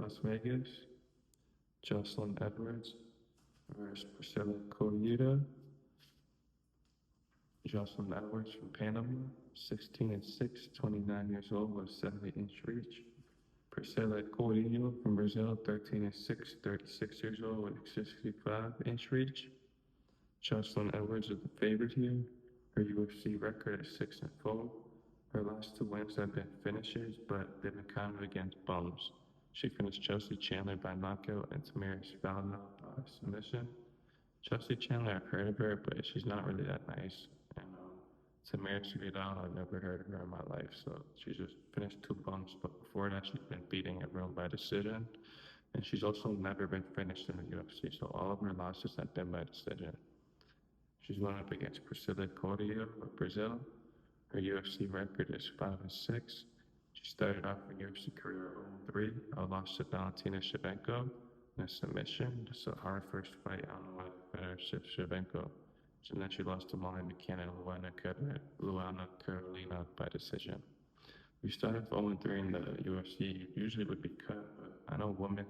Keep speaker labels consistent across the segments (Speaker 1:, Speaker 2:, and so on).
Speaker 1: Las Vegas. Joselyn Edwards versus Priscila Cachoeira. Joselyn Edwards from Panama, 16 and 6, 29 years old with 70-inch reach. Priscila Cachoeira from Brazil, 13 and 6, 36 years old with 65-inch reach. Joselyn Edwards is the favorite here. Her UFC record is 6 and 4. Her last two wins have been finishes, but they've been kind of against bums. She finished Chelsea Chandler by knockout and Tamiris Valno by submission. Chelsea Chandler, I've heard of her, but she's not really that nice. And Tamiris Valno, I've never heard of her in my life. So she just finished two bumps, but before that, she's been beating everyone by decision. And she's also never been finished in the UFC, so all of her losses have been by decision. She's going up against Priscila Cachoeira of Brazil. Her UFC record is 5 and 6. She started off her UFC career 0-3. A loss to Valentina Shevchenko in a submission. It's a hard first fight. I don't know what better Shevchenko. And then she lost to Molly McCann and Luana Carolina by decision. We started 0-3 in the UFC. Usually would be cut, but I know women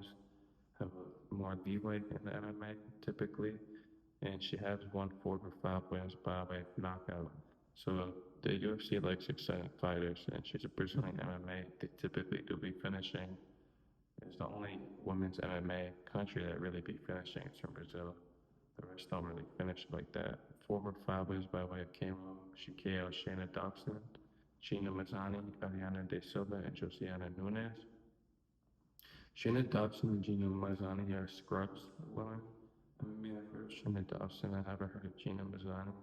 Speaker 1: have more leeway in the MMA typically. And she has won 4 or 5 wins by way of knockout. So the UFC likes exciting fighters, and she's a Brazilian MMA. They typically do be finishing. It's the only women's MMA country that really be finishing. It's from Brazil. The rest don't really finish like that. 4 or 5 wins by way of KO. She KO'd Shayna Dobson, Gina Mazzani, Ariana De Silva, and Josiana Nunes. Shayna Dobson and Gina Mazzani are scrubs. Women. I mean, I've heard of Shayna Dobson. I haven't heard of Gina Mazzani.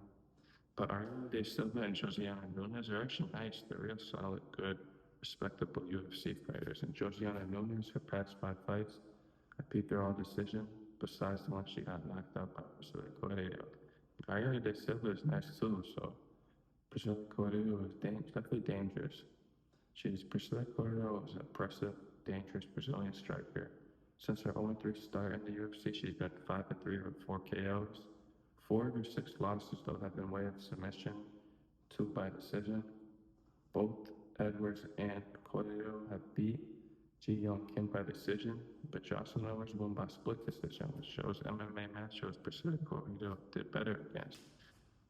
Speaker 1: But Ariana De Silva and Josiana Nunes are actually nice. They're real solid, good, respectable UFC fighters. And Josiana Nunes, her past 5 fights, I beat her all decision, besides the one she got knocked out by Priscila Cachoeira. Ariana De Silva is nice too, so Priscila Cachoeira was definitely dangerous. Priscila Cachoeira was an impressive, dangerous Brazilian striker. Since her 0-3 start in the UFC, she's been 5 and 3 with 4 KOs. 4 of her 6 losses, though, have been way of submission, 2 by decision. Both Edwards and Cachoeira have beat Ji Young Kim by decision, but Joselyn Edwards won by split decision, which shows MMA match shows Priscila Cachoeira did better against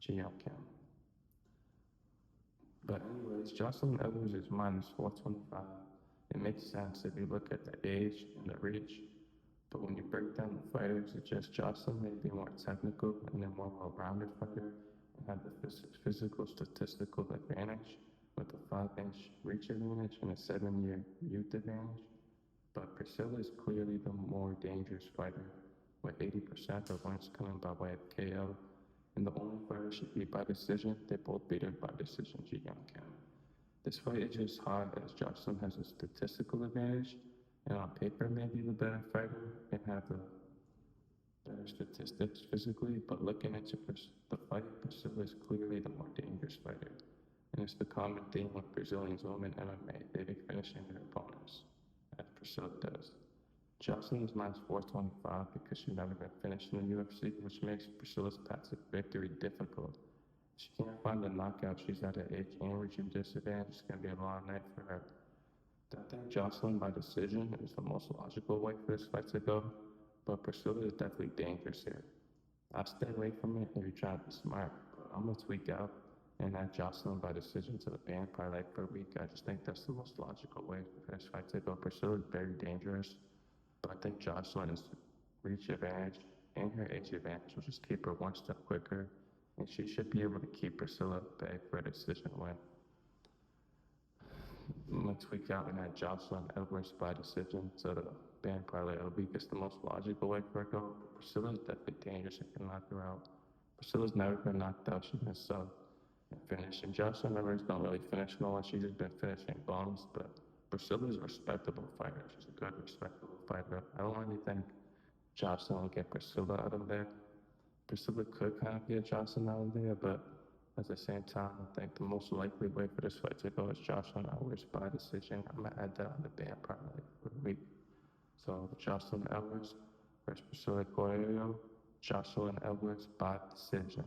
Speaker 1: Ji Young Kim. But anyways, Joselyn Edwards is minus 425. It makes sense if you look at the age and the reach. But when you break down the fighters, it's just Joselyn may be more technical and a more well-rounded fighter and have the physical statistical advantage with a 5-inch reach advantage and a 7-year youth advantage. But Priscila is clearly the more dangerous fighter, with 80% of wins coming by way of KO. And the only fighter she beat by decision, they both beat her by decision, Ji Young Kim. This fight is just hard as Joselyn has a statistical advantage, and on paper may be the better fighter and have the better statistics physically, but looking into the fight, Priscila is clearly the more dangerous fighter. And it's the common theme with Brazilian women MMA, they be finishing their opponents, as Priscila does. Joselyn is minus 425 because she's never been finished in the UFC, which makes Priscila's path to victory difficult. She can't find a knockout, she's at an age and reaching disadvantage. It's going to be a long night for her. I think Joselyn by decision is the most logical way for this fight to go, but Priscila is definitely dangerous here. I'll stay away from it if you're trying to be smart, but I'm going to tweak out and add Joselyn by decision to the ban parlay for a week. I just think that's the most logical way for this fight to go. Priscila is very dangerous, but I think Joselyn's reach advantage and her age advantage will just keep her one step quicker, and she should be able to keep Priscila back for a decision win. I'm going to tweak out and add Joselyn Edwards by decision to the ban parlay of the week. It's the most logical way for her to go. Priscila is definitely dangerous and can knock her out. Priscila's never been knocked out. She's been sub and finish. And Joselyn Edwards don't really finish no one. She's just been finishing bombs. But Priscila is a respectable fighter. She's a good, respectable fighter. I don't really think Joselyn will get Priscila out of there. Priscila could kind of get Joselyn out of there, but at the same time, I think the most likely way for this fight to go is Joselyn Edwards by decision. I'm going to add that on the ban parlay for the week. So Joselyn Edwards versus Priscila Cachoeira, Joselyn Edwards by decision.